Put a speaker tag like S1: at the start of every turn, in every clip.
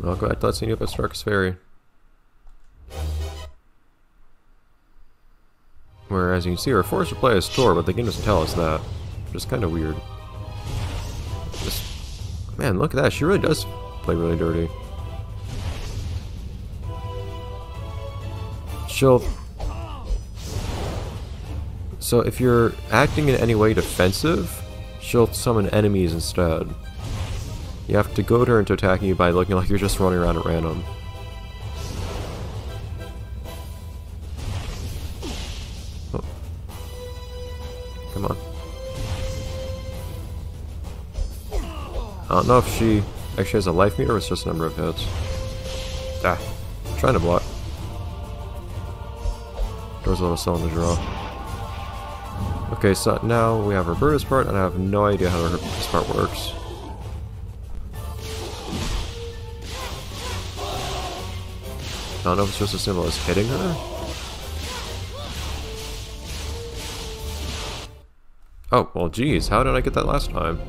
S1: I'll go back to let's see Neopets Darkest Faerie. Where, as you can see, we're forced to play as Tor, but the game doesn't tell us that. Which is kind of weird. Man, look at that. She really does play really dirty. She'll... So if you're acting in any way defensive, she'll summon enemies instead. You have to goad her into attacking you by looking like you're just running around at random. Oh. Come on. I don't know if she actually has a life meter or it's just a number of hits. Ah, I'm trying to block. Door's a little slow in the draw. Okay, so now we have Roberta's part, and I have no idea how this part works. I don't know if it's just as simple as hitting her. Oh, well geez, how did I get that last time?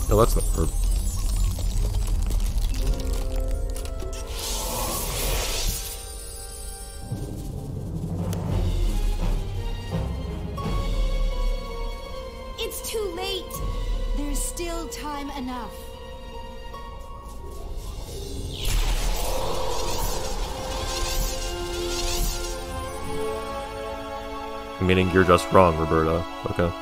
S1: No, that's the herb.
S2: It's too late! There's still time enough.
S1: Meaning you're just wrong, Roberta. Okay.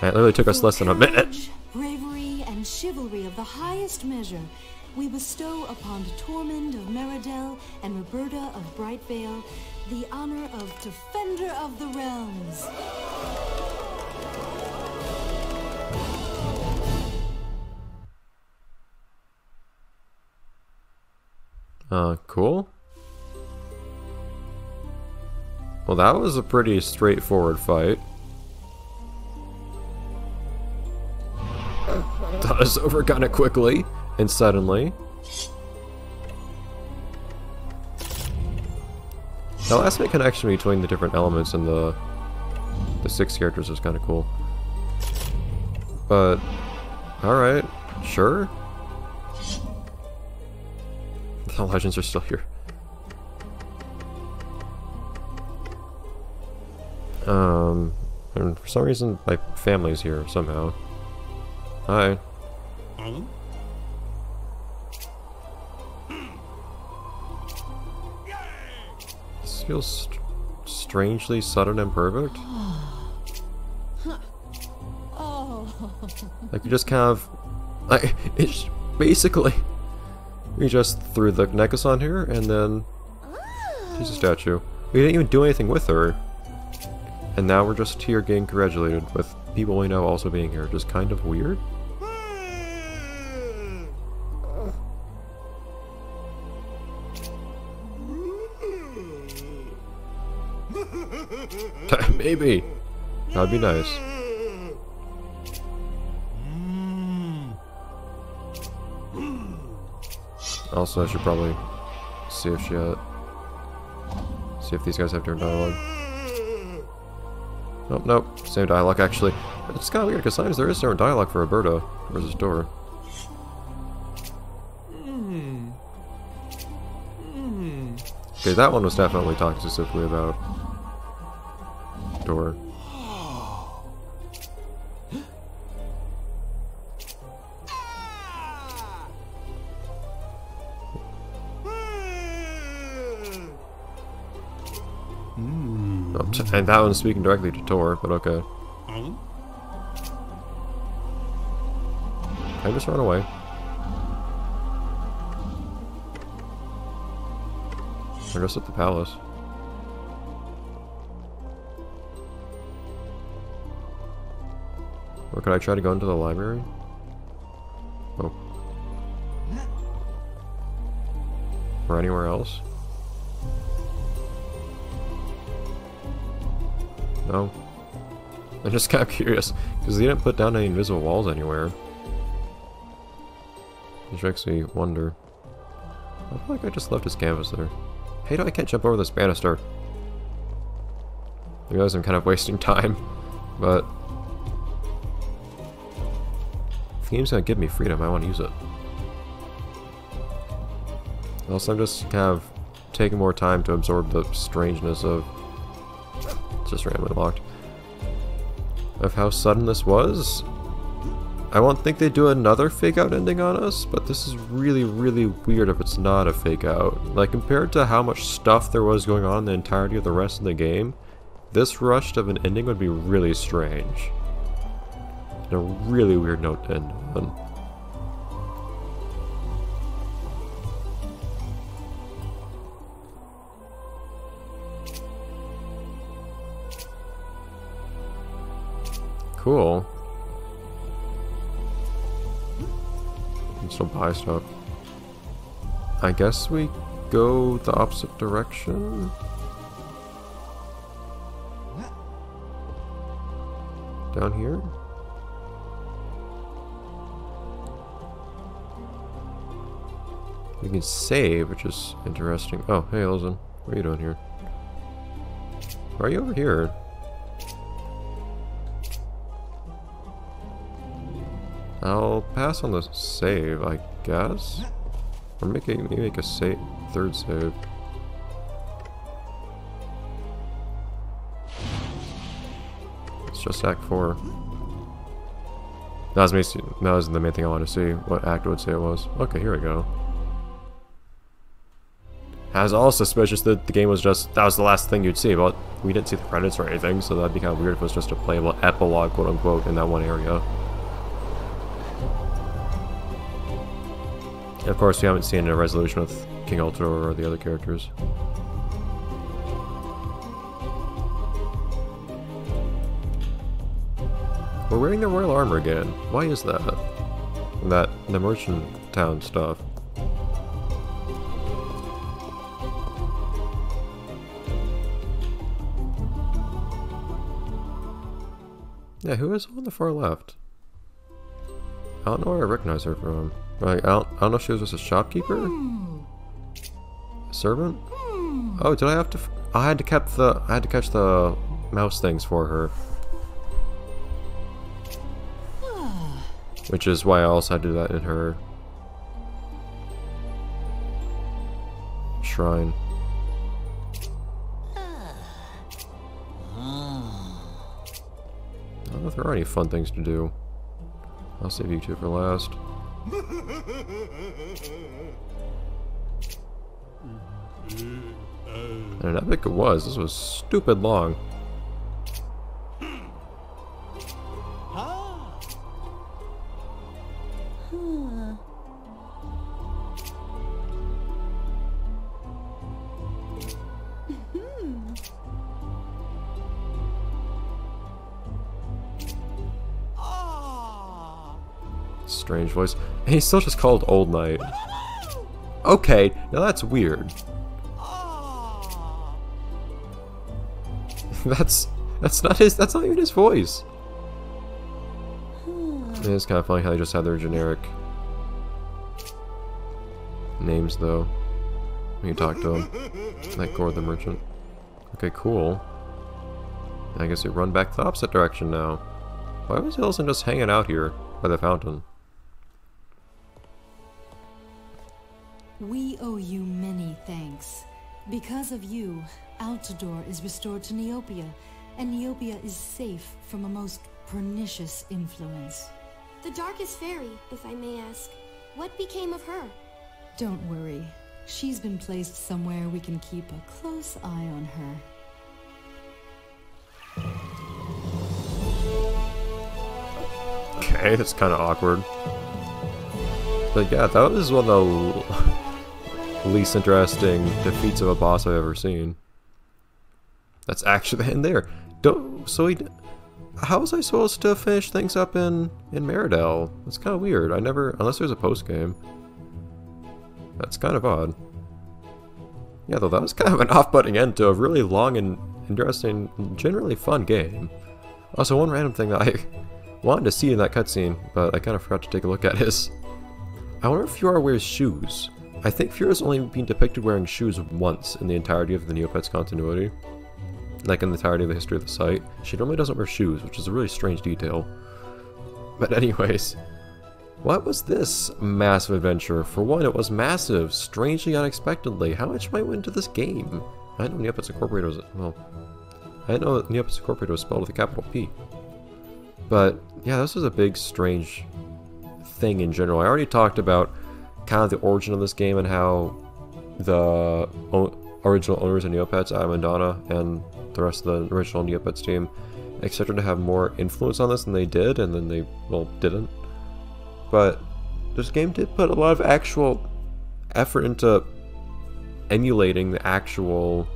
S1: It literally took us less than a minute.
S2: Bravery and chivalry of the highest measure, we bestow upon Tormund of Meridel and Roberta of Brightvale the honor of Defender of the Realms.
S1: Cool. Well, that was a pretty straightforward fight. That was over kind of quickly and suddenly. The last minute connection between the different elements and the 6 characters was kind of cool. But, alright, sure. The legends are still here. And for some reason, my family's here somehow. Hi. This feels strangely sudden and perfect. Like you just kind of, like it's basically we just threw the necklace on here and then she's a statue. We didn't even do anything with her. And now we're just here getting congratulated with people we know also being here. Just kind of weird. Maybe. That'd be nice. Also, I should probably see if these guys have different dialogue. Nope, nope. Same dialogue, actually. It's kind of weird, because sometimes there is different dialogue for Roberta versus Dor. Okay, that one was definitely talking specifically about Dor. And that one's speaking directly to Tor, but okay. I just run away. Or just at the palace. Or could I try to go into the library? Oh. Or anywhere else? No. I'm just kind of curious, because they didn't put down any invisible walls anywhere. Which makes me wonder. I feel like I just left his canvas there. Hey, I can't jump over this banister. I realize I'm kind of wasting time, but If the game's gonna give me freedom, I want to use it. Also, I'm just kind of taking more time to absorb the strangeness of... It's just randomly locked. Of how sudden this was. I won't think they do another fake out ending on us, but this is really, really weird if it's not a fake out. Like, compared to how much stuff there was going on in the entirety of the rest of the game, this rush of an ending would be really strange. And a really weird note to end on. Cool. You can still buy stuff. I guess we go the opposite direction. Down here? We can save, which is interesting. Oh, hey, Lizin. What are you doing here? Why are you over here? I'll pass on the save, I guess. Or maybe make a third save. It's just Act 4. That was the main thing I wanted to see. What Act would say it was. Okay, here we go. I was all suspicious that the game was just... That was the last thing you'd see, but we didn't see the credits or anything, so that'd be kind of weird if it was just a playable epilogue, quote-unquote, in that one area. Of course, we haven't seen a resolution with King Ultra or the other characters. We're wearing the royal armor again. Why is that? And the merchant town stuff. Yeah, who is on the far left? I don't know where I recognize her from. Like, I don't know if she was just a shopkeeper? A servant? Oh, did I have to... I had to catch the mouse things for her. Which is why I also had to do that in her shrine. I don't know if there are any fun things to do. I'll save you two for last. And an epic it was. This was stupid long. Strange voice. And he's still just called Old Knight. Okay, now that's weird. That's not even his voice. It is kind of funny how they just have their generic names though. When you talk to him. Like Gord the Merchant. Okay, cool. I guess we run back the opposite direction now. Why was Hilson just hanging out here by the fountain?
S2: We owe you many thanks. Because of you, Altador is restored to Neopia, and Neopia is safe from a most pernicious influence.
S3: The darkest fairy, if I may ask. What became of her?
S2: Don't worry. She's been placed somewhere we can keep a close eye on her.
S1: Okay, that's kind of awkward. But yeah, that was one of the least interesting defeats of a boss I've ever seen. That's actually in there. How was I supposed to finish things up in Meridel? That's kind of weird. I never, unless there's a post game. That's kind of odd. Yeah, though that was kind of an off-putting end to a really long and interesting, generally fun game. Also, one random thing that I wanted to see in that cutscene, but I kind of forgot to take a look at is, I wonder if Fiora wears shoes. I think Fiora's only been depicted wearing shoes once in the entirety of the Neopets continuity. Like in the entirety of the history of the site. She normally doesn't wear shoes, which is a really strange detail. But anyways, What was this massive adventure? For one, it was massive, strangely unexpectedly. How much might went into this game? I didn't know Neopets Incorporated was, well, I didn't know that Neopets Incorporated was spelled with a capital P. But, yeah, this was a big, strange thing in general. I already talked about kind of the origin of this game and how the original owners of Neopets, Adam and Donna, and the rest of the original Neopets team, expected to have more influence on this than they did, and then they, well, didn't. But this game did put a lot of actual effort into emulating the actual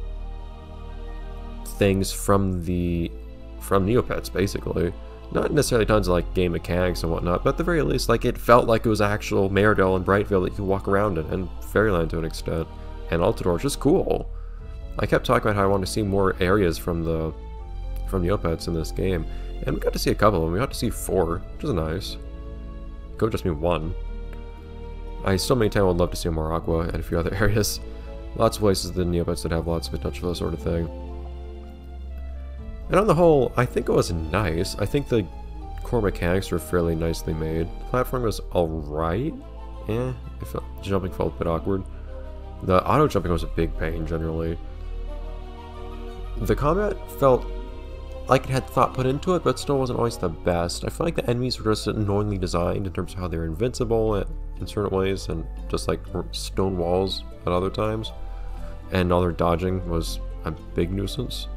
S1: things from Neopets, basically. Not necessarily tons of like game mechanics and whatnot, but at the very least, like, it felt like it was actual Meridel and Brightvale that you could walk around in, and Fairyland to an extent, and Altador, just cool. I kept talking about how I wanted to see more areas from Neopets in this game, and we got to see a couple of them. We got to see 4, which is nice. Could just be 1. I still maintain I would love to see more Aqua and a few other areas. Lots of places in the Neopets that have lots of potential for that sort of thing. And on the whole, I think it was nice. I think the core mechanics were fairly nicely made. The platform was alright. Jumping felt a bit awkward. The auto jumping was a big pain generally. The combat felt like it had thought put into it, but still wasn't always the best. I feel like the enemies were just annoyingly designed in terms of how they're invincible in certain ways, and just like stone walls at other times. And all their dodging was a big nuisance.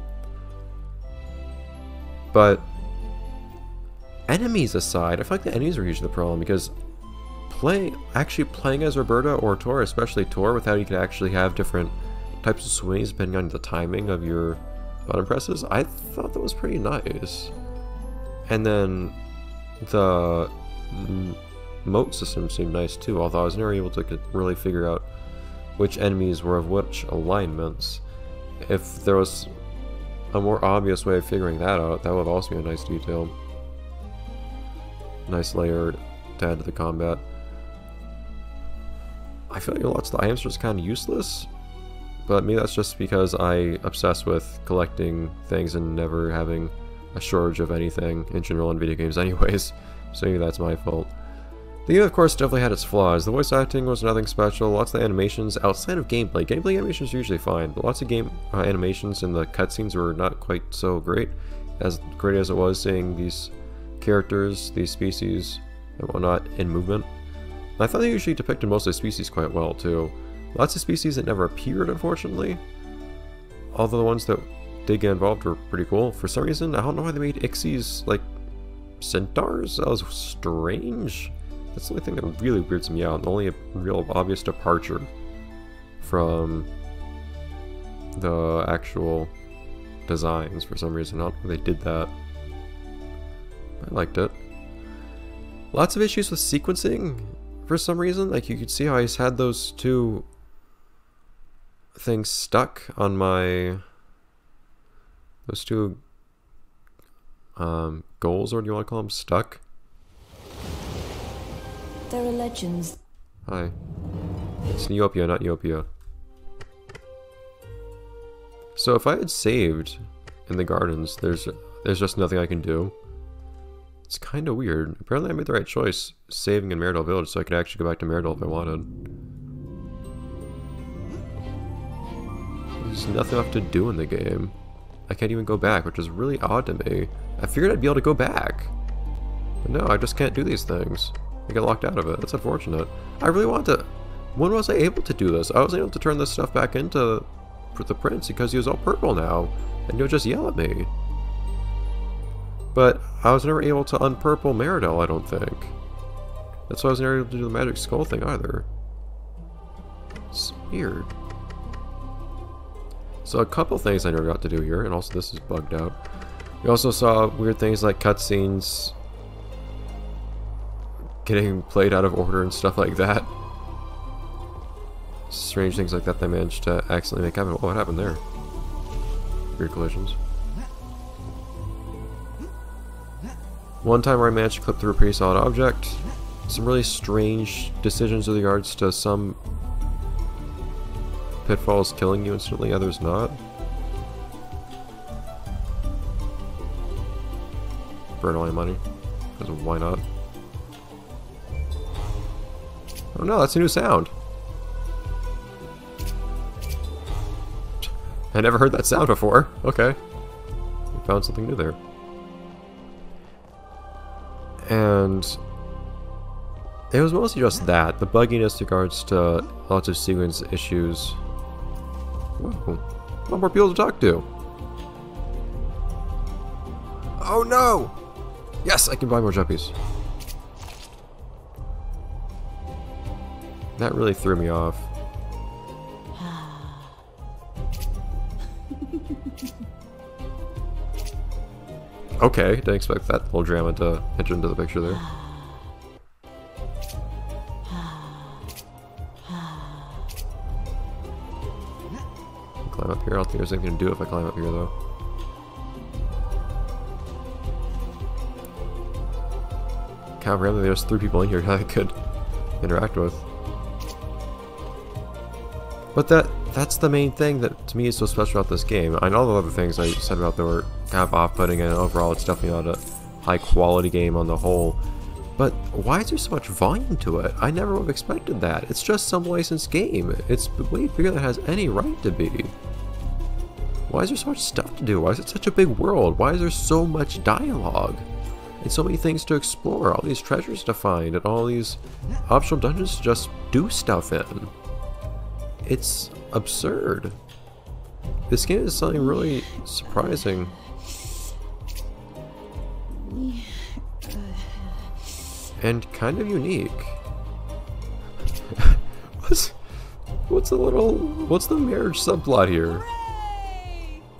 S1: But enemies aside, I feel like the enemies were usually the problem, because actually playing as Roberta or Tor, especially Tor, with how you could actually have different types of swings depending on the timing of your button presses, I thought that was pretty nice. And then the moat system seemed nice too, although I was never able to really figure out which enemies were of which alignments. If there was a more obvious way of figuring that out, that would also be a nice detail. Nice layer to add to the combat. I feel like lots of the items are just kind of useless, but maybe that's just because I obsess with collecting things and never having a shortage of anything in general in video games anyways, so maybe that's my fault. The game, of course, definitely had its flaws. The voice acting was nothing special. Lots of the animations outside of gameplay. Gameplay animations are usually fine, but lots of game animations in the cutscenes were not quite so great. As great as it was seeing these characters, these species, and whatnot in movement. And I thought they usually depicted most of the species quite well, too. Lots of species that never appeared, unfortunately. Although the ones that did get involved were pretty cool. For some reason, I don't know why they made Ixies, like, centaurs? That was strange. That's the only thing that really weirds me out. The only real obvious departure from the actual designs for some reason. I don't know why they did that. I liked it. Lots of issues with sequencing for some reason. Like, you could see how I had those 2 things stuck on my... Those 2 goals, or do you want to call them, stuck?
S2: There are legends.
S1: Hi. It's Neopia, not Neopia. So if I had saved in the gardens, there's just nothing I can do. It's kind of weird. Apparently I made the right choice saving in Meridel Village so I could actually go back to Meridel if I wanted. There's nothing left to do in the game. I can't even go back, which is really odd to me. I figured I'd be able to go back. But no, I just can't do these things. I get locked out of it. That's unfortunate. I really want to... When was I able to do this? I wasn't able to turn this stuff back into the prince because he was all purple now. And he'll just yell at me. But I was never able to unpurple Meridel, I don't think. That's why I was never able to do the magic skull thing either. It's weird. So a couple things I never got to do here, and also this is bugged out. We also saw weird things like cutscenes getting played out of order and stuff like that. Strange things like that they managed to accidentally make happen. Oh, what happened there? Weird collisions. One time where I managed to clip through a pretty solid object. Some really strange decisions with regards to some pitfalls killing you instantly, others not. Burn all my money, because why not? Oh no, that's a new sound. I never heard that sound before. Okay. We found something new there. And it was mostly just that. The bugginess regards to lots of sequence issues. Whoa. A lot more people to talk to. Oh no! Yes, I can buy more jumpies. That really threw me off. Okay, didn't expect that little drama to enter into the picture there. Climb up here. I don't think there's anything to do if I climb up here though. Kind of random, there's 3 people in here that I could interact with. But that's the main thing that to me is so special about this game. I know all the other things I said about that were kind of off-putting, and overall it's definitely not a high-quality game on the whole. But why is there so much volume to it? I never would have expected that. It's just some licensed game. It's way bigger than it has any right to be. Why is there so much stuff to do? Why is it such a big world? Why is there so much dialogue? And so many things to explore, all these treasures to find, and all these optional dungeons to just do stuff in. It's absurd. This game is something really surprising. And kind of unique. What's the marriage subplot here?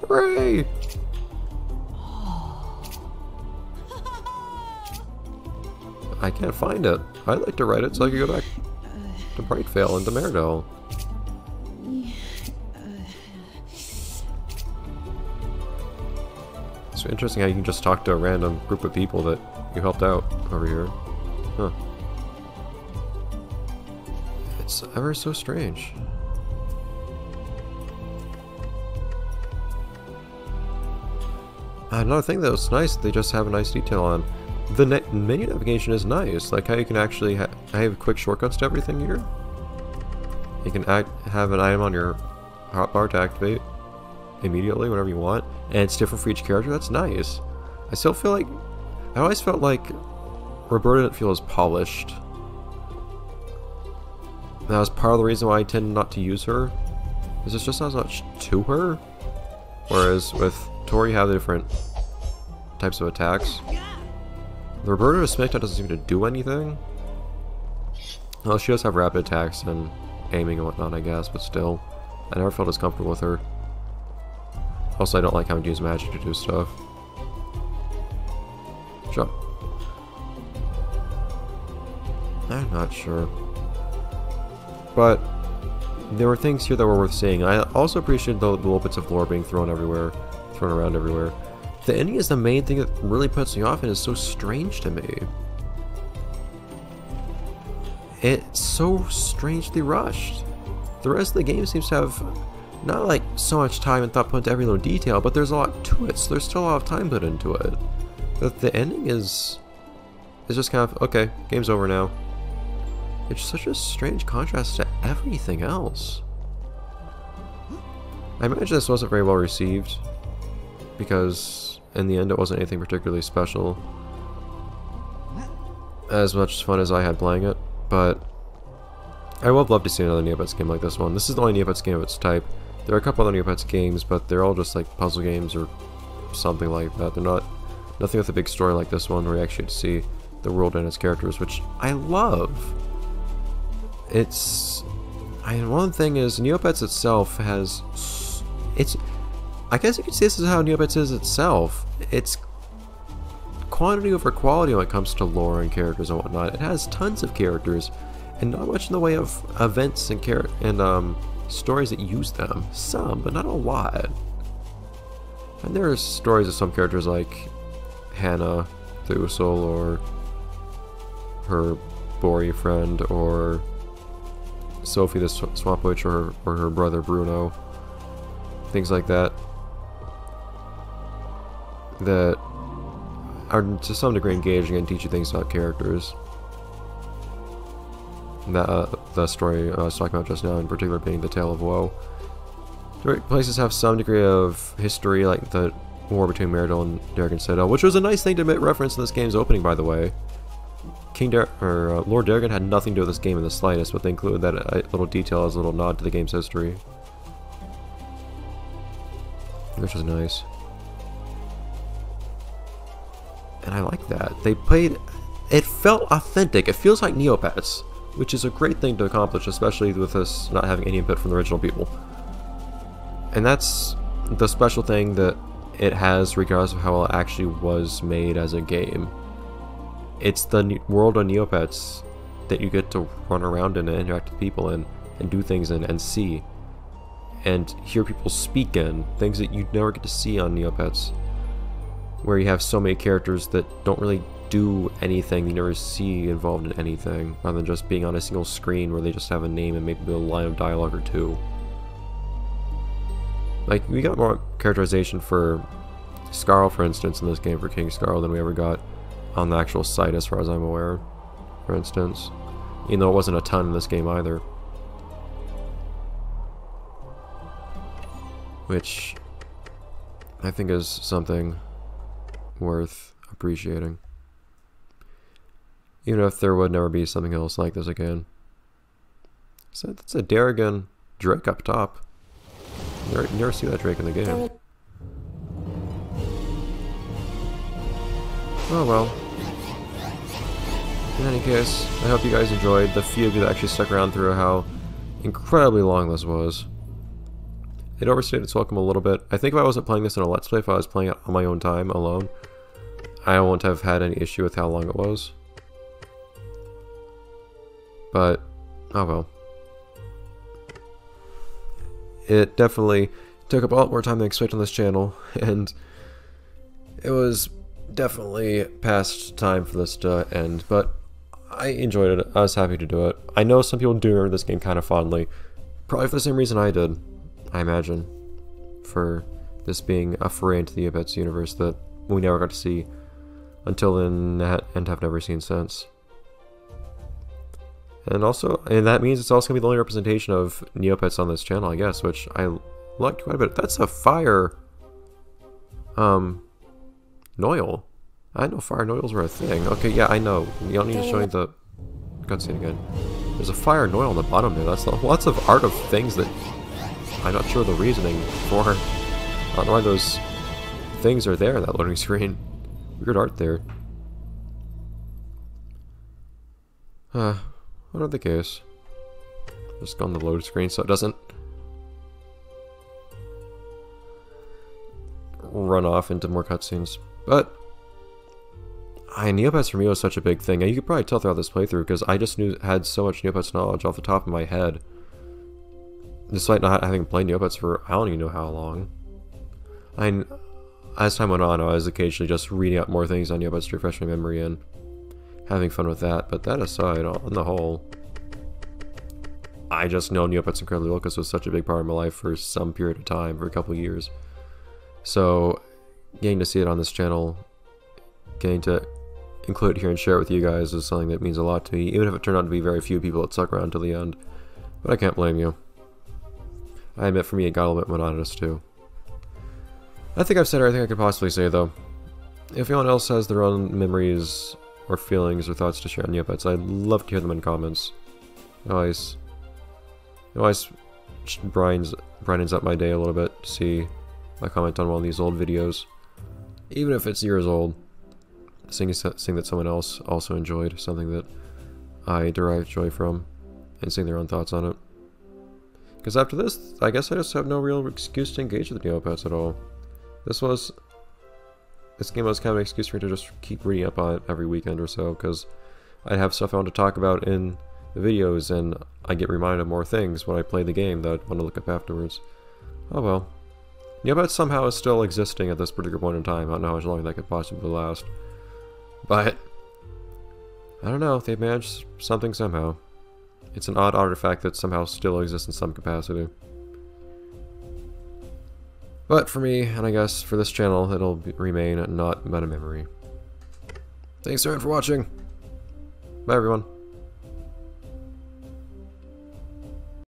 S1: Hooray! I can't find it. I'd like to write it so I can go back to Brightvale and to Meredell. It's interesting how you can just talk to a random group of people that you helped out over here. Huh. It's ever so strange. Another thing that was nice, they just have a nice detail on. The menu navigation is nice, like how you can actually I have quick shortcuts to everything here. You can have an item on your hotbar to activate immediately whenever you want, and it's different for each character. That's nice. I still feel like I always felt like Roberta didn't feel as polished. That was part of the reason why I tend not to use her. Is there's just not as much to her, whereas with Tori you have the different types of attacks. The Roberta to Smith doesn't seem to do anything. Well, she does have rapid attacks and aiming and whatnot, I guess, but still, I never felt as comfortable with her. Also, I don't like having to use magic to do stuff. Jump. I'm not sure. But there were things here that were worth seeing. I also appreciate the little bits of lore being thrown around everywhere. The ending is the main thing that really puts me off and is so strange to me. It's so strangely rushed. The rest of the game seems to have not like so much time and thought put into every little detail, but there's a lot to it, so there's still a lot of time put into it. But the ending is just kind of, okay, game's over now. It's such a strange contrast to everything else. I imagine this wasn't very well received, because in the end it wasn't anything particularly special. As much fun as I had playing it, but I would love to see another Neopets game like this one. This is the only Neopets game of its type. There are a couple other Neopets games, but they're all just like puzzle games or something like that. They're nothing with a big story like this one where you actually get to see the world and its characters, which I love. One thing is, Neopets itself has... I guess you could say this is how Neopets is itself. It's quantity over quality when it comes to lore and characters and whatnot. It has tons of characters, and not much in the way of events and stories that use them. Some, but not a lot. And there are stories of some characters like Hannah, the Usul, or her boyfriend, or Sophie the Swamp Witch, or her brother Bruno. Things like that. That are to some degree engaging and teach you things about characters. the story I was talking about just now, in particular being the Tale of Woe. Places have some degree of history, like the war between Meridel and Darrigan Citadel, which was a nice thing to reference in this game's opening, by the way. Lord Darrigan had nothing to do with this game in the slightest, but they included that little detail as a little nod to the game's history, which was nice. And I like that. They played... It felt authentic. It feels like Neopets, which is a great thing to accomplish, especially with us not having any input from the original people. And that's the special thing that it has, regardless of how well it actually was made as a game. It's the world of Neopets that you get to run around in and interact with people in, and do things in, and see. And hear people speak in, things that you never get to see on Neopets. Where you have so many characters that don't really do anything, you never see involved in anything, rather than just being on a single screen where they just have a name and maybe a line of dialogue or two. Like, we got more characterization for Skarl, for instance, in this game for King Skarl than we ever got on the actual site, as far as I'm aware, for instance. Even though it wasn't a ton in this game either. Which I think is something worth appreciating. Even if there would never be something else like this again. So that's a Darrigan Drake up top. You never see that Drake in the game. Oh well. In any case, I hope you guys enjoyed. The few of you that actually stuck around through how incredibly long this was. It overstayed its welcome a little bit. I think if I wasn't playing this in a Let's Play, if I was playing it on my own time, alone, I won't have had any issue with how long it was. But, oh well. It definitely took up a lot more time than I expected on this channel, and it was definitely past time for this to end, but I enjoyed it. I was happy to do it. I know some people do remember this game kind of fondly, probably for the same reason I did, I imagine, for this being a foray into the Neopets universe that we never got to see until then, and have never seen since. And that means it's also going to be the only representation of Neopets on this channel, I guess, which I liked quite a bit. That's a fire... Noil. I know fire Noils were a thing. Okay, yeah, I know. You don't need to show me the cutscene again. There's a fire Noil on the bottom there. That's lots of art of things that I'm not sure the reasoning for. I don't know why those things are there in that loading screen. Weird art there. Whatever the case. Just go on the load screen so it doesn't run off into more cutscenes. But Neopets for me was such a big thing, and you could probably tell throughout this playthrough because I just had so much Neopets knowledge off the top of my head, despite not having played Neopets for I don't even know how long. As time went on, I was occasionally just reading up more things on Neopets to refresh my memory and having fun with that. But that aside, on the whole, I just know Neopets incredibly well because it was such a big part of my life for some period of time, for a couple years. So getting to see it on this channel, getting to include it here and share it with you guys is something that means a lot to me, even if it turned out to be very few people that stuck around till the end. But I can't blame you. I admit for me it got a little bit monotonous too. I think I've said everything I could possibly say though. If anyone else has their own memories or feelings or thoughts to share on Neopets, I'd love to hear them in comments. It always brightens up my day a little bit to see my comment on one of these old videos. Even if it's years old, seeing that someone else also enjoyed something that I derived joy from, and seeing their own thoughts on it. Because after this, I guess I just have no real excuse to engage with the Neopets at all. This game was kind of an excuse for me to just keep reading up on it every weekend or so, because I'd have stuff I want to talk about in the videos, and I get reminded of more things when I play the game that I want to look up afterwards. Oh well. Neopets somehow is still existing at this particular point in time. I don't know how long that could possibly last. But I don't know, they've managed something somehow. It's an odd artifact that somehow still exists in some capacity. But for me, and I guess for this channel, it'll remain not but a memory. Thanks everyone for watching. Bye everyone.